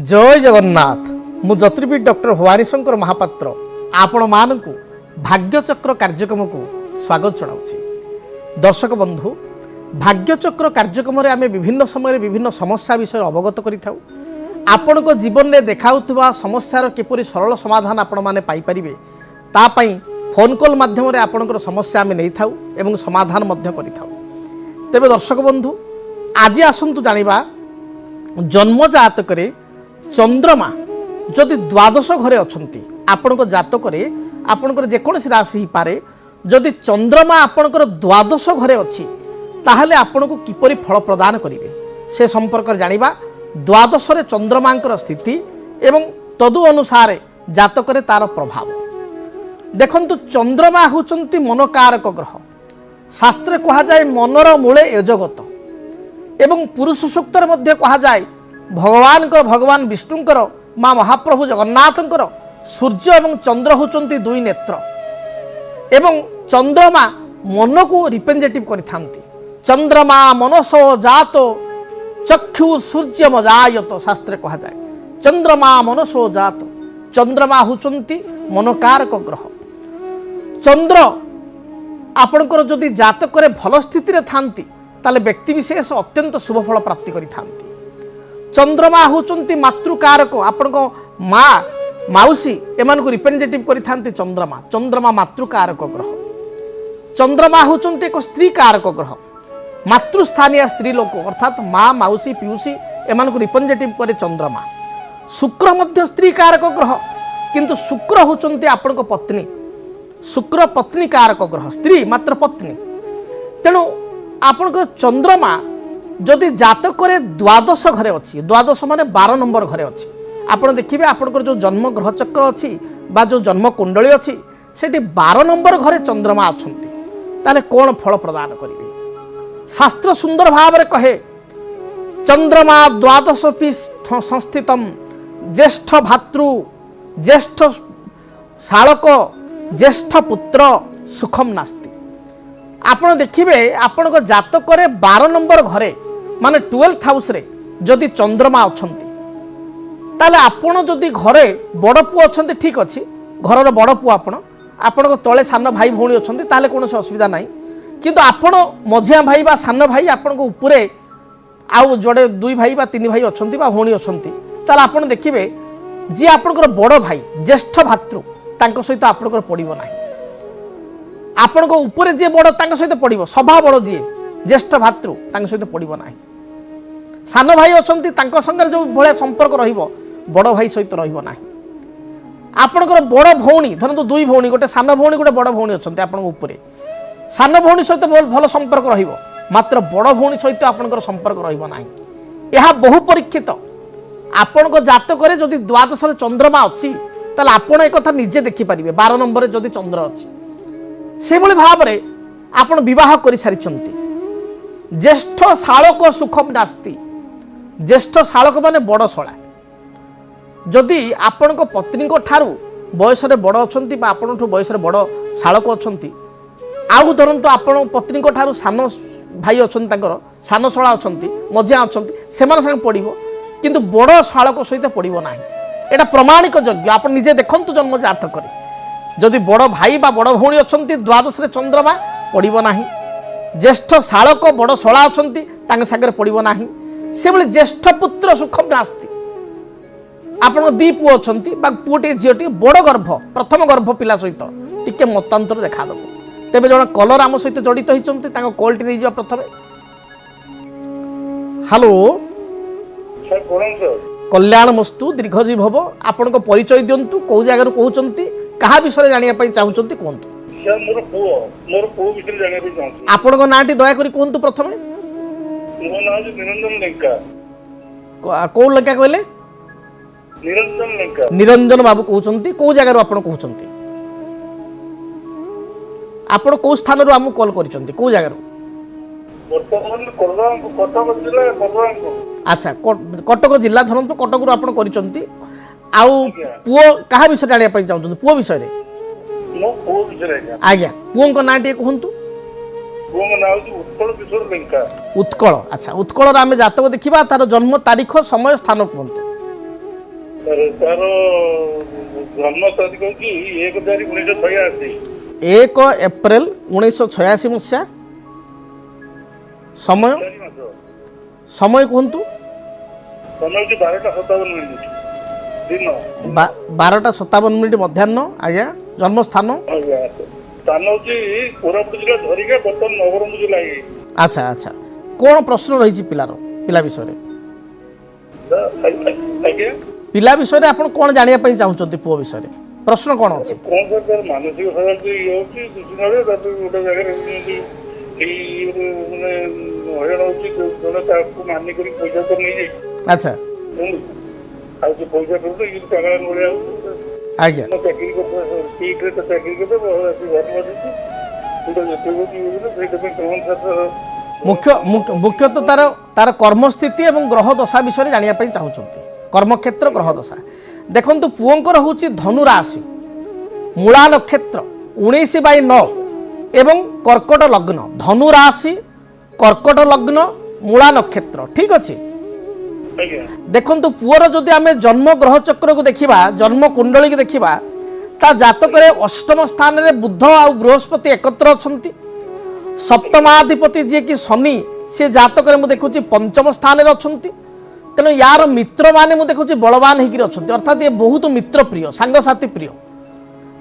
जय जगन्नाथ मु ज्योतिर्विद डॉक्टर भवानी शंकर महापात्र आपण मानकु भाग्यचक्र कार्यक्रम को स्वागत जनाऊँगी। दर्शक बंधु भाग्यचक्र कार्यक्रम आम विभिन्न समय विभिन्न समस्या विषय अवगत करिथाउ। आपण को जीवन में देखाउथुवा समस्यार किपरि सरल समाधान आपण माने पाई परिबे ता पई फोन कॉल माध्यम रे आपणकर समस्या आम नहीं थाउ एवं समाधान मध्य करिथाउ। तेबे दर्शक बंधु आज आसंतु जानिबा जन्म जातक चंद्रमा जदि द्वादश घरे अछंती आपण जातक आपणकर जेकोसी राशि ही पारे जदि चंद्रमा आपणकर द्वादश घरे अच्छी ताहले आपण को किपरि फल प्रदान करिवे से संपर्क जानिबा। द्वादश रे चंद्रमांकर स्थिति एवं तदु अनुसार जातक तार प्रभाव देखंतु। चंद्रमा होचंती मनकारक ग्रह। शास्त्र कहा जाए मनर मूले यजगत एवं पुरुष सूक्तर मध्य कहा जाए भगवान विष्णुंकर माँ महाप्रभु जगन्नाथंकर सूर्य एवं चंद्र होचंती दुई नेत्र एवं चंद्रमा मन को रिप्रेजेंटेटिव करिथांती। चंद्रमा मनसो जातो चक्षु सूर्य मजायत शास्त्र कहा जाए चंद्रमा मनसो जातो। चंद्रमा होचंती मनकारक ग्रह। चंद्र आपणकर जदि जातक भल स्थिति रे थांती ताले व्यक्ति विशेष अत्यंत शुभ फल प्राप्ति करिथांती। चंद्रमा होचंती मातृकारक आपण को माँ माउसी एमान को रिप्रेजेंटेटिव करिथांती चंद्रमा। चंद्रमा मातृकारक ग्रह। चंद्रमा होचंती एक स्त्री कारक ग्रह। मातृस्थानीय स्त्री लोक अर्थात माँ माउसी पिउसी एमान को रिप्रेजेंटेटिव करे चंद्रमा। शुक्र मध्य स्त्री कारक ग्रह किंतु शुक्र होचंती आपण को पत्नी। शुक्र पत्नी कारक ग्रह स्त्री मात्र पत्नी। तेणु आपण को चंद्रमा जदि जातक द्वादश घरे अच्छी द्वादश माने 12 नंबर घरे अच्छी आपण देखिए आपंकर जो जन्म ग्रह चक्र अच्छी बा जो जन्म कुंडली अच्छी सेठी 12 नंबर घरे चंद्रमा अच्छंती ताले कौन फल प्रदान करिवे। शास्त्र सुंदर भाव में कहे चंद्रमा द्वादशपि संस्थितम ज्येष्ठ भातृ ज्येष्ठ शालक ज्येष्ठ पुत्र सुखम नास्ति। आपण देखिए आपण को जातक 12 नंबर घरे माने 12th हाउस रे जदि चंद्रमा अछंती ताले आपण जदि घरे बड़ पुओ अछंती ठीक अच्छी घरर बड़ पुओ आपण को तले सान भाई भौणी अछंती ताले कोनोसी असुविधा नाही किंतु आपण मझिया भाई बा सान भाई आपण को ऊपरे आउ जोड़े 2 भाई बा 3 भाई अछंती बा भौणी अछंती ताले आपण देखिबे जे आपणकर बड़ भाई ज्येष्ठ भातृ तांको सहित आपणकर पड़िबो नाही। आपण को ऊपर जे बड़ तांको सहित पड़िबो सभा बड़ जे ज्येष्ठ भातृ तांको सहित पड़िबो नाही। सान भाई अछंती तांको संगे जो भले संपर्क रहिबो बड़ भाई सहित रहिबो नाही। आपणकर बड़ भौणी धरंतु 2 भौणी गोटे सान भौणी गोटे बड़ भौणी अछंती आपण ऊपरे सान भौणी सहित भल संपर्क रहिबो मात्र बड़ भौणी सहित आपणकर संपर्क रहिबो नाही। यह बहु परीक्षित। आपण को जातक रे जदि द्वादश रे चंद्रमा अछि ताले आपण एक कथा निजे देखि परिबे 12 नंबर रे जदि चंद्र अछि से भली भाव रे आपण विवाह करि सारिचंती। ज्येष्ठ शालक सुखम नास्ति। ज्येष्ठ शालक माने बड़ शला जदि आपण को पत्नी को ठारू बयस रे बड़ अछंती बा आपण ठो बयस रे बड़ शालक अछंती आउ धरंतु आपण पत्नी को ठारू सान भाई अछंती तांकर सान शला अछंती मझिया अछंती सेमान संग पड़िबो किंतु बड़ शालक सहित पड़िबो नाही। एटा प्रमाणिक योग्य आपण निजे देखंतु जन्म जातक करे जदि बड़ भाई बा बड़ भौणी अछंती द्वादश रे चंद्रमा पड़िबो नाही। ज्येष्ठ शालक बड़ शला अछंती तांग सागरे पड़िबो नाही। से भली ज्येष्ठ पुत्र सुखम नास्ति। आपण 2 पुओ अछंती बा पुओटे झियोटी बड़ गर्भ प्रथम गर्भ पिला सहित टिके मतांतर देखा दबो तेबे जण कलर आम सहित जड़ित होइचंती तांग कॉल टी नै जिवा प्रथमे। हेलो सर कोन कल्याण मस्तु दीर्घजीव भव। आपण को परिचय दियंतु को जगह कहउचंती कहा विषय जानिया पई चाहुचंती कोंतु। सर मोर पुओ विषय जानिया पई चाहू। आपण को नाटी दया करी कोंतु प्रथमे। मोर नाम निरंजन लेंका। को लंका कहले निरंजन लेंका। निरंजन बाबू कहउचंती को जगह आपण कहउचंती आपण को स्थान रो हमु कॉल करिचंती को जगह वर्तमान कटक जिला बलरामपुर। अच्छा कटक जिला धरंतु कटक रो आपण करिचंती आउ पुओ कहा विषय जानिया पई चाहुचंती पुओ विषय रे मो पुओ विषय आज्ञा पुओ को नाटी कहंतु। पुओ को नाम उत्कल किशोर लेंका। उत्कल अच्छा उत्कल आम जातक देखा तार जन्म तारीख समय स्थान कहतु। ତାର ଜନ୍ମ ତାରିଖ ହଉଛି 1/4/1986। 1 ଏପ୍ରିଲ 1986 ମସିହା। ସମୟ 4 ମାସ। ସମୟ କୁହନ୍ତୁ। ସମୟ ହଉଛି 12:57 ଦିନ। 12:57 ମଧ୍ୟାହ୍ନ। ଆଜ୍ଞା। ଜନ୍ମସ୍ଥାନ ଆଜ୍ଞା। ସ୍ଥାନ ହଉଛି କୋରାପୁଟ ଜିଲ୍ଲା ଧରିକା, ବର୍ତ୍ତମାନ ନବରଙ୍ଗପୁର ଜିଲ୍ଲା। ଆଚ୍ଛା ଆଚ୍ଛା। କ'ଣ ପ୍ରଶ୍ନ ରହିଛି ପିଲା ବିଷୟରେ? ଆଜ୍ଞା। ପିଲା ବିଷୟରେ ଆପଣ କ'ଣ ଜାଣିବା ପାଇଁ ଚାହୁଁଛନ୍ତି? ପୁଅ ବିଷୟରେ ପ୍ରଶ୍ନ କ'ଣ ଅଛି? କଣ ସାର୍ ତାର ମାନସିକ ଖରାପ ଇଏ ହଉଛି କିଛି ନହେଲେ ତାପରେ ଗୋଟେ ଜାଗାରେ ଏମିତି ଏଇ ମାନେ ହଇରାଣ ହଉଛି। ଜଣେ ତାକୁ ମାନି କରି ପଇସା ତ ନେଇଯାଇଛି। ଆଚ୍ଛା। ଆଉ ସେ ପଇସା ଦଉଛି ଇଏ ପାଗଳା ଭଳିଆ ହଉଛି। ଆଜ୍ଞା। ଚାକିରି କରିଦେବ, ସିଟ୍ରେ ତ ଚାକିରି କରିଦେବ, ଆସି ଘର ବାଜୁଛି। ସେଇଟା ଯେତେ ହଉଛି ସେଇଥିପାଇଁ ମୁଖ୍ୟତଃ ତାର କର୍ମସ୍ଥିତି ଏବଂ ଗ୍ରହ ଦଶା ବିଷୟରେ ଜାଣିବା ପାଇଁ ଚାହୁଁଛନ୍ତି। କର୍ମକ୍ଷେତ୍ର ଗ୍ରହ ଦଶା ଦେଖନ୍ତୁ। ପୁଅଙ୍କର ହେଉଛି ଧନୁ ରାଶି, ମୂଳା ନକ୍ଷତ୍ର, 19/9 ଏବଂ କର୍କଟ ଲଗ୍ନ। ଧନୁ ରାଶି, କର୍କଟ ଲଗ୍ନ, ମୂଳା ନକ୍ଷତ୍ର। ଠିକ୍ ଅଛି। ଆଜ୍ଞା। ଦେଖନ୍ତୁ ପୁଅର ଯଦି ଆମେ ଜନ୍ମ ଗ୍ରହ ଚକ୍ରକୁ ଦେଖିବା, ଜନ୍ମ କୁଣ୍ଡଳୀକୁ ଦେଖିବା, ତା ଜାତକରେ ଅଷ୍ଟମ ସ୍ଥାନରେ ବୁଧ ଆଉ ବୃହସ୍ପତି ଏକତ୍ର ଅଛନ୍ତି। ସପ୍ତମାଧିପତି ଯିଏକି ଶନି, ସେ ଜାତକରେ ମୁଁ ଦେଖୁଛି ପଞ୍ଚମ ସ୍ଥାନରେ ଅଛନ୍ତି। ତେଣୁ ୟାର ମିତ୍ରମାନେ ମୁଁ ଦେଖୁଛି ବଳବାନ ହେଇକି ଅଛନ୍ତି। ଅର୍ଥାତ୍ ଇଏ ବହୁତ ମିତ୍ର ପ୍ରିୟ, ସାଙ୍ଗସାଥି ପ୍ରିୟ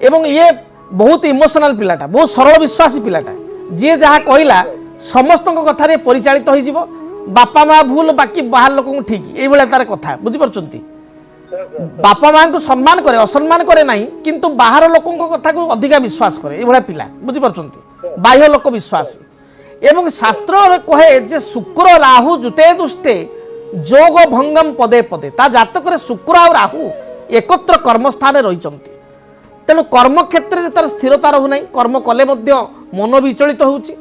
ଏବଂ ଇଏ ବହୁତ ଇମୋସନାଲ ପିଲାଟା, ବହୁତ ସରଳ ବିଶ୍ୱାସୀ ପିଲାଟା। ଯିଏ ଯାହା କହିଲା ସମସ୍ତଙ୍କ କଥାରେ ପରିଚାଳିତ ହୋଇଯିବ। ବାପା ମା ଭୁଲ, ବାକି ବାହାର ଲୋକଙ୍କୁ ଠିକ୍, ଏଇଭଳିଆ ତାର କଥା। ବୁଝିପାରୁଛନ୍ତି? ବାପା ମାଙ୍କୁ ସମ୍ମାନ କରେ, ଅସମ୍ମାନ କରେ ନାହିଁ, କିନ୍ତୁ ବାହାର ଲୋକଙ୍କ କଥାକୁ ଅଧିକା ବିଶ୍ୱାସ କରେ। ଏଇଭଳିଆ ପିଲା। ବୁଝିପାରୁଛନ୍ତି? ବାହ୍ୟ ଲୋକ ବିଶ୍ୱାସୀ। ଏବଂ ଶାସ୍ତ୍ରରେ କହେ ଯେ ଶୁକ୍ର ରାହୁ ଯୁତେ ଦୁଷ୍ଟେ ଯୋଗ ଭଙ୍ଗମ ପଦେ ପଦେ। ତା ଜାତକରେ ଶୁକ୍ର ଆଉ ରାହୁ ଏକତ୍ର କର୍ମସ୍ଥାନରେ ରହିଛନ୍ତି। ତେଣୁ କର୍ମକ୍ଷେତ୍ରରେ ତାର ସ୍ଥିରତା ରହୁନାହିଁ। କର୍ମ କଲେ ମଧ୍ୟ ମନ ବିଚଳିତ ହେଉଛି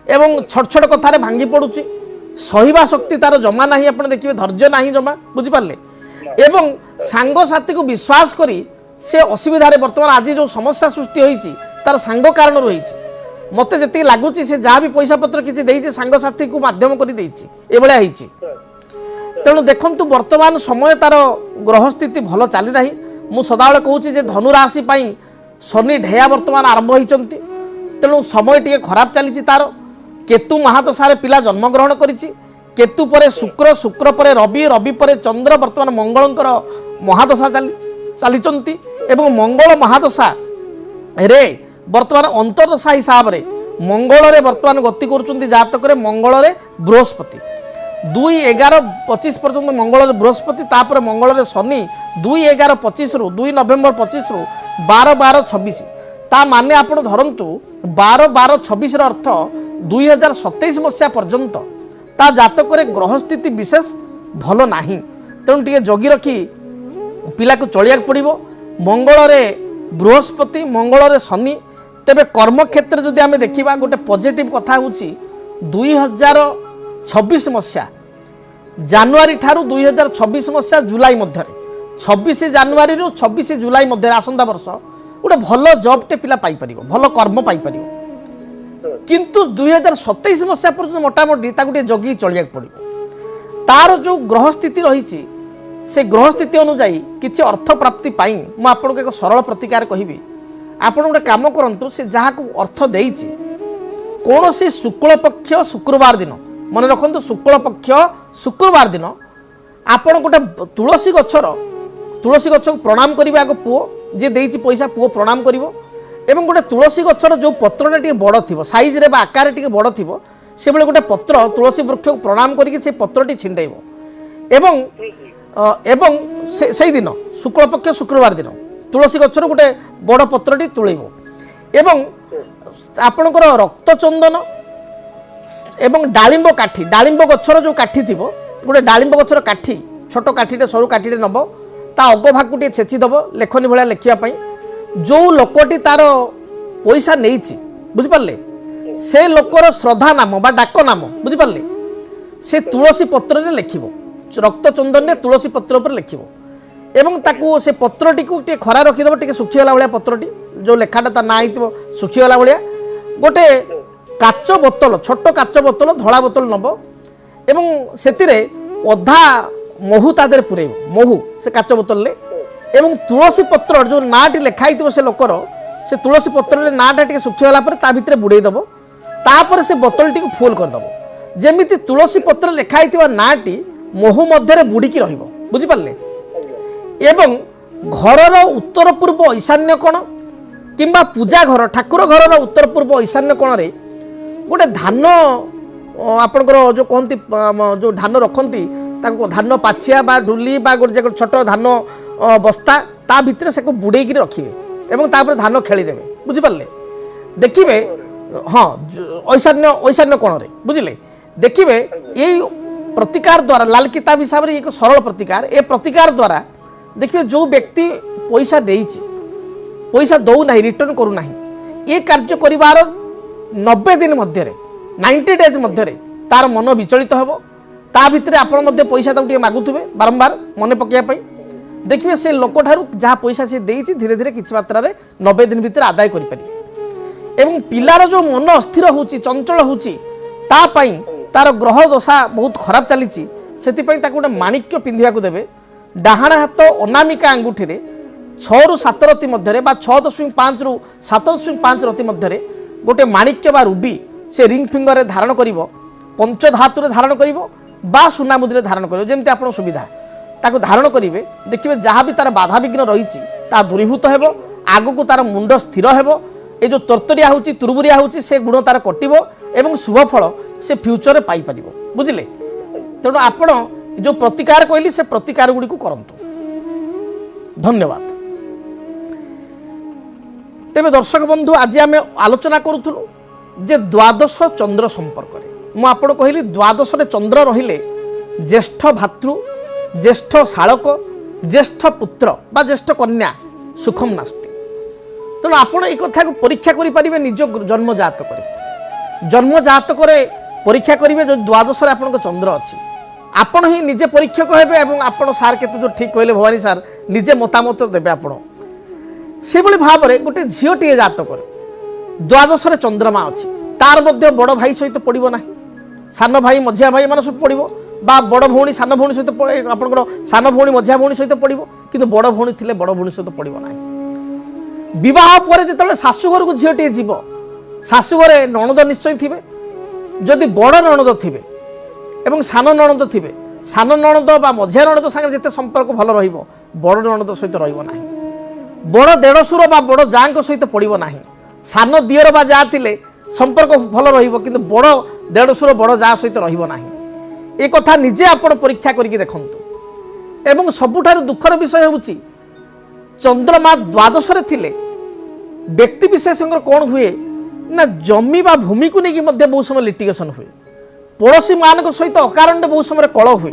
ଏବଂ ଛୋଟ ଛୋଟ କଥାରେ ଭାଙ୍ଗି ପଡ଼ୁଛି। ସହିବା ଶକ୍ତି ତାର ଜମା ନାହିଁ। ଆପଣ ଦେଖିବେ ଧୈର୍ଯ୍ୟ ନାହିଁ ଜମା। ବୁଝିପାରିଲେ? ଏବଂ ସାଙ୍ଗସାଥୀକୁ ବିଶ୍ୱାସ କରି ସେ ଅସୁବିଧାରେ ବର୍ତ୍ତମାନ ଆଜି ଯେଉଁ ସମସ୍ୟା ସୃଷ୍ଟି ହୋଇଛି ତାର ସାଙ୍ଗ କାରଣରୁ ହୋଇଛି। ମୋତେ ଯେତିକି ଲାଗୁଛି ସେ ଯାହା ବି ପଇସା ପତ୍ର କିଛି ଦେଇଛି ସାଙ୍ଗସାଥୀକୁ ମାଧ୍ୟମ କରି ଦେଇଛି, ଏଭଳିଆ ହେଇଛି। ତେଣୁ ଦେଖନ୍ତୁ ବର୍ତ୍ତମାନ ସମୟ ତାର ଗ୍ରହସ୍ଥିତି ଭଲ ଚାଲି ନାହିଁ। ମୁଁ ସଦାବେଳେ କହୁଛି ଯେ ଧନୁରାଶି ପାଇଁ ଶନି ଢେୟା ବର୍ତ୍ତମାନ ଆରମ୍ଭ ହୋଇଛନ୍ତି। ତେଣୁ ସମୟ ଟିକେ ଖରାପ ଚାଲିଛି ତାର। କେତୁ ମହାଦଶାରେ ପିଲା ଜନ୍ମଗ୍ରହଣ କରିଛି। କେତୁ ପରେ ଶୁକ୍ର, ଶୁକ୍ର ପରେ ରବି, ରବି ପରେ ଚନ୍ଦ୍ର, ବର୍ତ୍ତମାନ ମଙ୍ଗଳଙ୍କର ମହାଦଶା ଚାଲିଛନ୍ତି ଏବଂ ମଙ୍ଗଳ ମହାଦଶାରେ ବର୍ତ୍ତମାନ ଅନ୍ତର୍ଦଶା ହିସାବରେ ମଙ୍ଗଳରେ ବର୍ତ୍ତମାନ ଗତି କରୁଛନ୍ତି। ଜାତକରେ ମଙ୍ଗଳରେ ବୃହସ୍ପତି 2-11-25 ପର୍ଯ୍ୟନ୍ତ ମଙ୍ଗଳରେ ବୃହସ୍ପତି, ତାପରେ ମଙ୍ଗଳରେ ଶନି 2-11-25 2 ନଭେମ୍ବର 25 12-12-26। ତା ମାନେ ଆପଣ ଧରନ୍ତୁ 12-12-26 ଅର୍ଥ 2027 ମସିହା ପର୍ଯ୍ୟନ୍ତ ତା ଜାତକରେ ଗ୍ରହସ୍ଥିତି ବିଶେଷ ଭଲ ନାହିଁ। ତେଣୁ ଟିକେ ଜଗି ରଖି ପିଲାକୁ ଚଳିବାକୁ ପଡ଼ିବ। ମଙ୍ଗଳରେ ବୃହସ୍ପତି, ମଙ୍ଗଳରେ ଶନି। ତେବେ କର୍ମକ୍ଷେତ୍ରରେ ଯଦି ଆମେ ଦେଖିବା ଗୋଟେ ପଜିଟିଭ୍ କଥା ହେଉଛି 2026 ମସିହା ଜାନୁଆରୀ ଠାରୁ 2026 ମସିହା ଜୁଲାଇ ମଧ୍ୟରେ, 26 ଜାନୁଆରୀରୁ 26 ଜୁଲାଇ ମଧ୍ୟରେ ଆସନ୍ତା ବର୍ଷ ଗୋଟେ ଭଲ ଜବ୍ଟେ ପିଲା ପାଇପାରିବ, ଭଲ କର୍ମ ପାଇପାରିବ। କିନ୍ତୁ 2027 ମସିହା ପର୍ଯ୍ୟନ୍ତ ମୋଟାମୋଟି ତାକୁ ଟିକେ ଜଗିକି ଚଳିବାକୁ ପଡ଼ିବ। ତାର ଯେଉଁ ଗ୍ରହସ୍ଥିତି ରହିଛି ସେ ଗ୍ରହସ୍ଥିତି ଅନୁଯାୟୀ କିଛି ଅର୍ଥ ପ୍ରାପ୍ତି ପାଇଁ ମୁଁ ଆପଣଙ୍କୁ ଏକ ସରଳ ପ୍ରତିକାର କହିବି। ଆପଣ ଗୋଟେ କାମ କରନ୍ତୁ, ସେ ଯାହାକୁ ଅର୍ଥ ଦେଇଛି କୌଣସି ଶୁକ୍ଳପକ୍ଷ ଶୁକ୍ରବାର ଦିନ, ମନେ ରଖନ୍ତୁ ଶୁକ୍ଳପକ୍ଷ ଶୁକ୍ରବାର ଦିନ ଆପଣ ଗୋଟେ ତୁଳସୀ ଗଛକୁ ପ୍ରଣାମ କରିବେ। ଆଗ ପୁଅ ଯିଏ ଦେଇଛି ପଇସା, ପୁଅ ପ୍ରଣାମ କରିବ ଏବଂ ଗୋଟେ ତୁଳସୀ ଗଛର ଯେଉଁ ପତ୍ରଟା ଟିକେ ବଡ଼ ଥିବ, ସାଇଜରେ ବା ଆକାରରେ ଟିକେ ବଡ଼ ଥିବ, ସେଭଳି ଗୋଟେ ପତ୍ର ତୁଳସୀ ବୃକ୍ଷକୁ ପ୍ରଣାମ କରିକି ସେ ପତ୍ରଟି ଛିଣ୍ଡେଇବ ଏବଂ ଏବଂ ସେଇଦିନ ଶୁକ୍ଳପକ୍ଷ ଶୁକ୍ରବାର ଦିନ ତୁଳସୀ ଗଛର ଗୋଟେ ବଡ଼ ପତ୍ରଟି ତୁଳେଇବ ଏବଂ ଆପଣଙ୍କର ରକ୍ତଚନ୍ଦନ ଏବଂ ଡାଳିମ୍ବ କାଠି, ଡାଳିମ୍ବ ଗଛର ଯେଉଁ କାଠି ଥିବ, ଗୋଟେ ଡାଳିମ୍ବ ଗଛର କାଠି, ଛୋଟ କାଠିଟେ ସରୁ କାଠିଟେ ନେବ, ତା ଅଗଭାଗକୁ ଟିକେ ଛେଚିଦେବ ଲେଖନୀ ଭଳିଆ ଲେଖିବା ପାଇଁ। ଯେଉଁ ଲୋକଟି ତାର ପଇସା ନେଇଛି, ବୁଝିପାରିଲେ, ସେ ଲୋକର ଶ୍ରଦ୍ଧା ନାମ ବା ଡାକ ନାମ, ବୁଝିପାରିଲେ, ସେ ତୁଳସୀ ପତ୍ରରେ ଲେଖିବ, ରକ୍ତଚନ୍ଦନରେ ତୁଳସୀ ପତ୍ର ଉପରେ ଲେଖିବ ଏବଂ ତାକୁ ସେ ପତ୍ରଟିକୁ ଟିକେ ଖରା ରଖିଦେବ, ଟିକେ ଶୁଖିଗଲା ଭଳିଆ ପତ୍ରଟି, ଯେଉଁ ଲେଖାଟା ତା ନାଁ ହେଇଥିବ ଶୁଖିଗଲା ଭଳିଆ। ଗୋଟେ କାଚ ବୋତଲ, ଛୋଟ କାଚ ବୋତଲ, ଧଳା ବୋତଲ ନେବ ଏବଂ ସେଥିରେ ଅଧା महू ता देहरे पुरेब महू से काच बोतल एवं तुलसी पत्र जो नाटी लिखाई से लोकर से तुलसी पत्र नाटा टे सुखीगला ता भितर बुड़ेदब तापर से बोतल टी फुल करदेव जमीती तुलसी पत्र लिखाई नाटी महू मध्य बुड़िकी रुझिपारे एवं घरर उत्तर पूर्व ईशान्य कोण किंबा पूजा घर ठाकुर घर उत्तर पूर्व ईशान्य कोण रे गोटे धान आपणकर जो कहती जो धान रखती धान पाछिया बा डुली बा गोटे छोट धान बस्ता ता भितर से बुड़ेकी रखिए एवं तापर धान खेलीदेवे बुझिपारे देखिए हाँ ईशान्य ईशान्य कोण रे बुझिले देखिए यही प्रतिकार द्वारा लाल किताब हिसाब से एक सरल प्रतिकार ए प्रतिकार द्वारा देखिए जो व्यक्ति पैसा देइछि पैसा दौ नहीं रिटर्न करू नहीं ये कार्य करिवार 90 दिन मध्य 90 डेज मध्य तार मन विचलित हेबो ता भितर आपण मध्य पैसा ताऊ मागुथुबे बारंबार मन पकेया देखिए से लोक ठारू जहाँ पैसा से देइछि धीरे धीरे किछि मात्रा रे 90 दिन भितर आदाय करि परिबे एवं पिलार जो मन अस्थिर होउछि चंचल होउछि ता पई तार ग्रह दशा बहुत खराब चली से गोटे माणिक्य पिंधा देवे डाहाण हाथ अनामिका आंगुठी 6 ରୁ 7 रति मध्य 6.5 ରୁ 7.5 रति मध्य गोटे माणिक्य बा रूबी से रिंग फिंगर रे धारण करिवो पंचधातु रे धारण करिवो बा सुना मुद्रे धारण करिवो जेमति आपण सुविधा ताको धारण करिवे देखिबे जहाँ भी तार बाधा विघ्न रहिछि ता दूरीभूत हेबो आगु को तार मुंड स्थिर हेबो ए जो तरतरिया होउछि तुरबुरिया होउछि से गुण तार कटिवो एवं शुभ फल से फ्यूचर रे पाई परिवो बुझिले तेणु आपण जो प्रतिकार कहली से प्रतिकार गुड़ी को करंतु धन्यवाद तेबे दर्शक बंधु आज आम आलोचना करूथुलु जे द्वादश चंद्र संपर्क रे मु आपण कहली द्वादश रे चंद्र रहिले ज्येष्ठ भातृ ज्येष्ठ शालक ज्येष्ठ पुत्र बा ज्येष्ठ कन्या सुखम नास्ति तेणु आपण ए कथा को परीक्षा करि परिबे निज जन्म जातक परीक्षा करेंगे जो द्वादश आपण चंद्र अच्छी आपण ही निजे परीक्षक हेबे एवं आपण सार केते जो ठीक कहले भवानी सार निजे मतामत देबे आपण से भली भाव में गोटे झीटी जातक द्वादश चंद्रमा अच्छी तार मध्य बड़ भाई सहित पड़ो ना सान भाई मझिया भाई मान सब पड़ो बा बड़ भौणी सान भौणी सहित आपंकर सान भौणी मझिया भौणी सहित पड़ो कि बड़ भौणी थी बड़ भौणी सहित पड़ो ना बह पर जो शाशुघर को झीटी जीव शाशुघर नणद निश्चय थे जदि बड़ नणद थे एवं सान नणद थे सान नणद बा मझिया नणद सागे जिते संपर्क भल रहिबो बड़ नणद सहित रहिबो नाही बड़ देढ़शुर बा बड़ जांक सहित पड़ो ना सान दियर बा जा थिले संपर्क भल रहिबो किंतु बड़ देढ़शुर बड़ जा सहित रहिबो नाही ए कथा निजे आपण परीक्षा करिके देखंतु एवं सबुठार दुखर विषय होउची चंद्रमा द्वादश रे थिले व्यक्ति विशेष कौन हुए ना जमी बा भूमि को लेकिन बहुत समय लिटिगेशन हुए पड़ोशी मान सहित अकारण बहुत समय कल हुए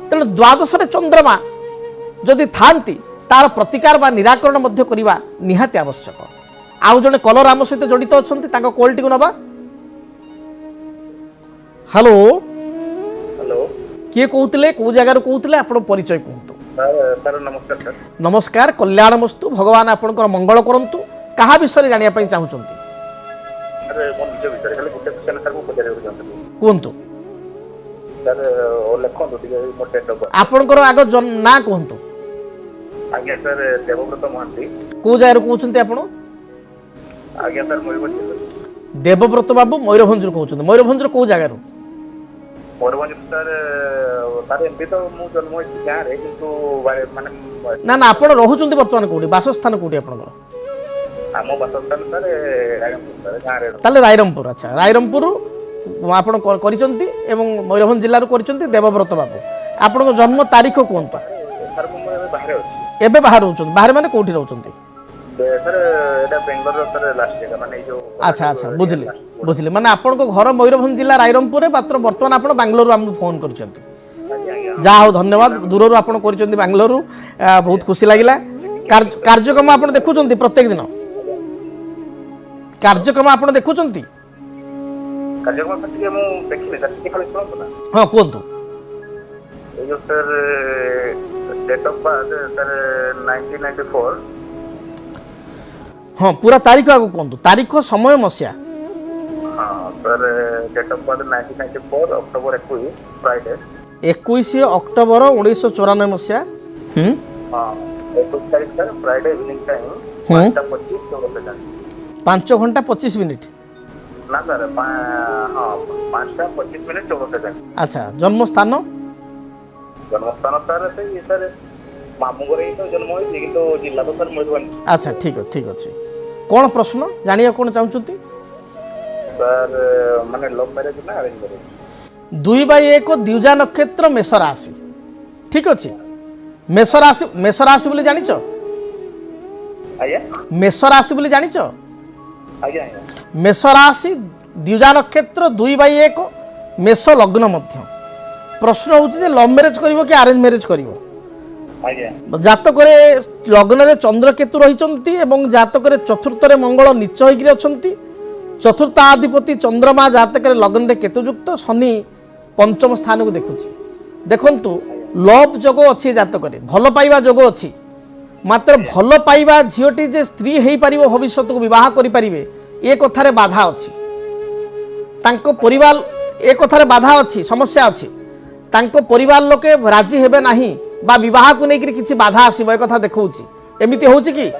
तेणु द्वादश चंद्रमा जदि थांती तार प्रतिकार बा निराकरण करवा निहाती आवश्यक आउ जने कलर आम सहित जड़ित अच्छा कॉल टी नवा हेलो हेलो किए कहते कौ जगार कहते आप परिचय कहतु सर नमस्कार सर नमस्कार कल्याणमस्तु भगवान आपंकर मंगल करंतु कहा विषय जानिया पई चाहुचंती अरे मन निज विचार खाली गुटे क्वेश्चन सर को पचारे चाहते कहतु सर ओ लेखन तो ଟିକେ ମୋ डेट ऑफ आपनकर आगो ना कहतु आज्ञा सर देवव्रत महांती को जगार कहउचंती आपण आज्ञा सर मयूरभंज देवव्रत बाबू मयूरभंज कहउचंती मयूरभंज को जगार मयूरभंज सर सर एमपी तो मु जन्म होई गां रे किंतु माने ना ना आपण रहउचंती वर्तमान कोठी वासस्थान कोठी आपनकर आम बासस्थान सर रायरमपुर सर गां रे ताले रायरमपुर अच्छा रायरमपुर आपण करिसंती एवं मयूरभंज जिल्ला रो करिसंती देवव्रत बाबू आपण जन्म तारीख कोनतो सर मु बाहर अछि एबे बाहर रहउचंती बाहर माने कोठी रहउचंती सर एटा बेंगलोर सर लास्ट जगह माने जो अच्छा अच्छा बुझली बुझली माने आपण को घर मयूरभंज जिल्ला रायरमपुर रे मात्र वर्तमान आपण बेंगलोर हम फोन करिसंती जा हो धन्यवाद दूर आपण करिसंती बेंगलोर बहुत खुशी लागिला कार्यक्रम आपण देखुचंती प्रत्येक दिन कार्यक्रम आपण देखुचंती कार्यक्रम के मु देखिले सर खाली सुनतो ना हां कोंतु ए जो sir date of birth sir 1994 हाँ पूरा तारीख आगो कोंतु तारीख समय मसिया हाँ sir date of birth 1994 October 21 Friday 21 ଅକ୍ଟୋବର 1994 ମସିହା। हाँ 21 तारीख sir Friday evening time 5:25 14 second 5 घंटा 25 मिनिट। ना सर हाँ 5:25 मिनट 14 सेकंड। अच्छा, जन्म स्थान? जन्मस्थान सर से ये सर मामू घर ही तो जन्म होई किंतु जिल्ला तो सर मधुबनी। अच्छा, ठीक अच्छे। कौन प्रश्न जानिया कौन चाहते? सर माने लव मैरिज ना अरेंज मैरिज? 2/1 द्विजा नक्षत्र मेष राशि। ठीक अच्छे। मेष राशि बोली जानिଛ? आज्ञा मेष राशि बोली जानिଛ? आज्ञा मेष राशि द्विजा नक्षत्र 2/1 मेष लग्न मध्य। प्रश्न होची जे लव मैरिज करिवो कि अरेंज मैरिज करिवो? आज्ञा जातक लग्न रे चंद्रकेतु रहिचंती एवं जातक चतुर्थ रे मंगल नीच होइकरी अछंती। चतुर्थाधिपति चंद्रमा जातक लग्न रे केतुयुक्त, शनि पंचम स्थान को देखुची। देखंतु लव जोग अच्छी जातक भल पाइबा जोग अच्छी, मात्र भल पाइबा झीटी जे स्त्री हो पार भविष्य को बह करें ए कथार बाधा अच्छी। परिवार ए कथार बाधा अच्छी, समस्या अच्छी। परिवार लोके राजी हेबे नहीं बा विवाह को लेकर किसी बाधा आसब एक कथा देखा एमती हो कि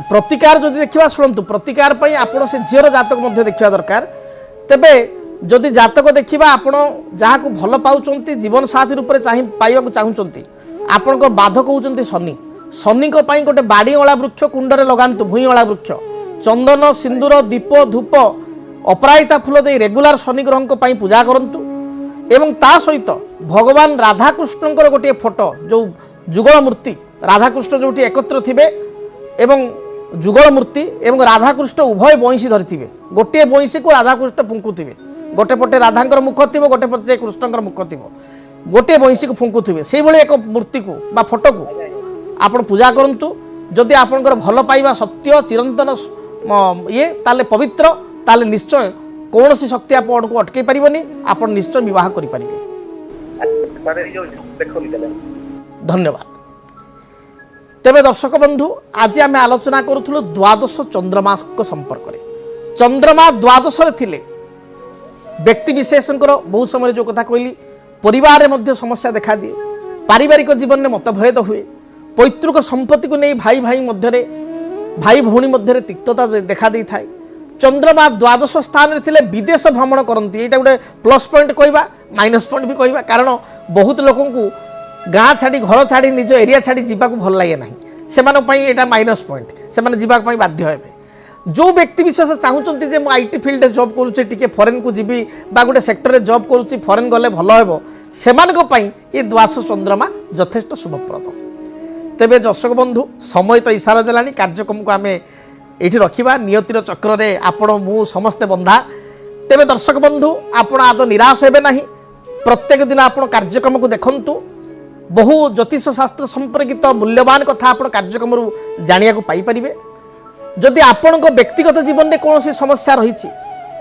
प्रतिकार जदि देखा शुणु प्रतिकार आपण से झीर जातक देखा दरकार। तेबे जदि जातक देखा आपण जहाँ को भल पाँच जीवन साथी रूप से पाइबा चाहूँगी आपण बाधक होती शनि। शनि गोटे बाड़ी अला वृक्ष कुंडे लगातु, भूई अला वृक्ष चंदन सिंदूर दीप धूप अपराजिता फूल दे रेगुलार शनि ग्रह पूजा करंतु। एवं ता सहित भगवान राधाकृष्ण गोटे फोटो जो जुगल मूर्ति राधाकृष्ण जो एकत्र थे एवं जुगल मूर्ति एवं राधाकृष्ण उभय बंशी धरी गोटे बंशी को राधाकृष्ण फुंकुवे, गोटे पटे राधांकर मुख थी गोटे पटे कृष्णकर मुख थी, गोटे बंशी को फुंकुवे। से भाई एक मूर्ति को बा फोटो को आप पूजा करंतु। जदि आपंकर भल पाइबा सत्य चिरंतन ये ताले पवित्र ताले निश्चय कौन सी शक्ति आपको अटकई पारिबनी, आप निश्चय विवाह करें। धन्यवाद। तेबे दर्शक बंधु आज आम आलोचना करूँ द्वादश चंद्रमा संपर्क में। चंद्रमा द्वादश थिले व्यक्ति विशेषकर बहुत समय जो कथा कहली परिवार में समस्या देखा दिए, पारिवारिक जीवन में मतभेद हुए, पैतृक संपत्ति को नहीं भाई भाई मध्य भाई भौणी मध्य तिक्तता देखा दी थाए। चंद्रमा द्वादश स्थान रे विदेश भ्रमण करती, यहाँ गोटे प्लस पॉइंट कहवा माइनस पॉइंट भी कहवा, कारण बहुत लोक गाँ छाड़ी घर छाड़ी निज एरिया छाड़ी जावाक भल लगे ना, से माइनस पॉइंट से बाध्य हे। जो व्यक्ति विशेष चाहूँगी जे आईटी फील्ड जॉब करुचे टी फॉरेन को जीवी बा गोटे सेक्टर में जॉब करुच्ची फॉरेन गले भल हे, से ये द्वादश चंद्रमा यथेष्ट शुभप्रद। तेबे दर्शक बंधु समय तो इशारा देलानी, कार्यक्रम को आम ये रखा नियतिर चक्र में आपण मु समस्ते बंधा। तेबे दर्शक बंधु आपण आद निराश हेबे नहीं, प्रत्येक दिन आपण कार्यक्रम को देखंतु। बहु ज्योतिष शास्त्र संपर्कित मूल्यवान कथा आपण कार्यक्रम जानिया को पाई परिबे। जदि आपण व्यक्तिगत जीवन में कौन समस्या रही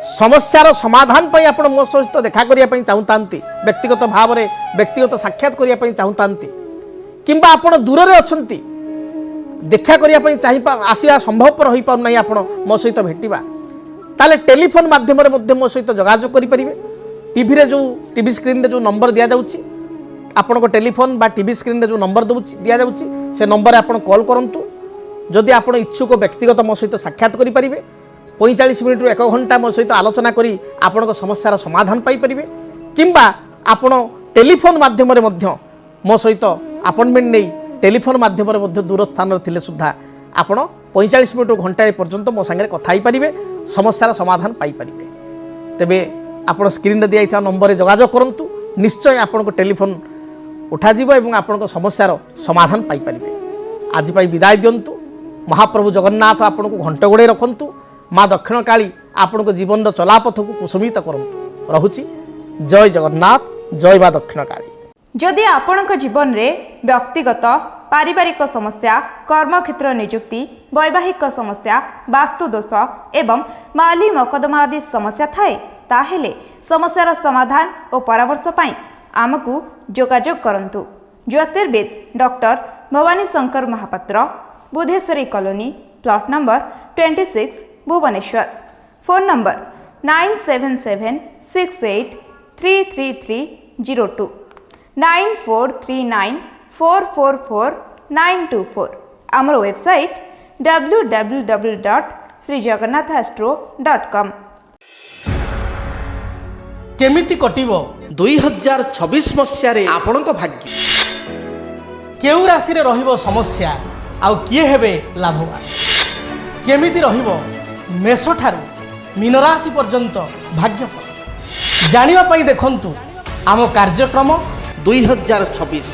समस्यार समाधान पाई आपण मो सहित देखा करने चाहूँगी, व्यक्तिगत भाव में व्यक्तिगत साक्षात करने चाहूँगी, किंबा आपण दूर में अच्छा देखा करने आसवा संभवपर हो पार नहीं आपण मो सहित भेटा, ताले टेलीफोन माध्यम मो सहित जोगाजोग करेंगे। टीवी रे जो टीवी स्क्रीन रे जो नंबर दि जाऊँगी आपण को टेलीफोन बा टीवी स्क्रीन रे जो नंबर दि जाऊँगी से नंबर आपण कॉल करंतु। जदि आपण इच्छुक व्यक्तिगत मो सहित साक्षात करें 45 मिनिट 1 घंटा मो सहित आलोचना करी आपण समस्यार समाधान पाई परिबे, किंबा आपण टेलीफोन माध्यम मो सहित अपॉइंटमेंट नहीं टेलीफोन माध्यम दूर स्थान थिले सुद्धा आपण 45 मिनिट घंटा पर्यंत मो संगे कथा पारे, समस्यार समाधान पाई परिबे। तेबे आपण स्क्रीन रे दिया नंबर रे जोगाजोग करंतु, निश्चय आपण को टेलीफोन उठा जीवो एवं आपण समस्यार समाधान पाई परिबे। आज पाई विदाय दियंतु। महाप्रभु जगन्नाथ आपण को घंट गोड़े रखंतु। माँ दक्षिण काली आपण को जीवन चलापथ को कुसुमित करंतु। रहुची जय जगन्नाथ, जय माँ दक्षिण काली। जदि आपणक जीवन रे व्यक्तिगत पारिवारिक समस्या, कर्मक्षेत्र नियुक्ति, वैवाहिक समस्या, वास्तु दोष एवं माली मकदमा आदि समस्या थाए ताहेले समस्यार समाधान और परामर्श पाई आमकु जोगाजोग करंतु। ज्योतिर्विद doctor Bhabani Shankar Mohapatra, Budheswari colony, plot number 26, Bhubaneswar. Phone number 9774 9439444924 9439444924 ଆମର ୱେବସାଇଟ୍ www.srijagannathastro.com। କେମିତି କଟିବ 2026 ମସିହାରେ ଆପଣଙ୍କ ଭାଗ୍ୟ? କେଉଁ ରାଶିରେ ରହିବ ସମସ୍ୟା ଆଉ କିଏ ହେବେ ଲାଭବାନ? କେମିତି ରହିବ ମେଷଠାରୁ ମୀନରାଶି ପର୍ଯ୍ୟନ୍ତ ଭାଗ୍ୟଫଳ? ଜାଣିବା ପାଇଁ ଦେଖନ୍ତୁ ଆମ କାର୍ଯ୍ୟକ୍ରମ 2026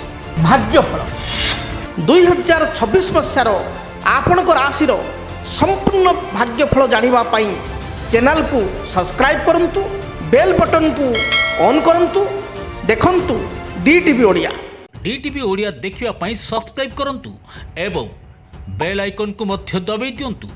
ଭାଗ୍ୟଫଳ। 2026 ମସିହାର ଆପଣଙ୍କ ରାଶିର ସମ୍ପୂର୍ଣ୍ଣ ଭାଗ୍ୟଫଳ ଜାଣିବା ପାଇଁ ଚ୍ୟାନେଲକୁ ସବସ୍କ୍ରାଇବ୍ କରନ୍ତୁ, ବେଲ୍ ବଟନକୁ ଅନ୍ କରନ୍ତୁ। ଦେଖନ୍ତୁ DTV ଓଡ଼ିଆ। DTV ଓଡ଼ିଆ ଦେଖିବା ପାଇଁ ସବସ୍କ୍ରାଇବ୍ କରନ୍ତୁ ଏବଂ ବେଲ୍ ଆଇକନ୍କୁ ମଧ୍ୟ ଦବାଇ ଦିଅନ୍ତୁ।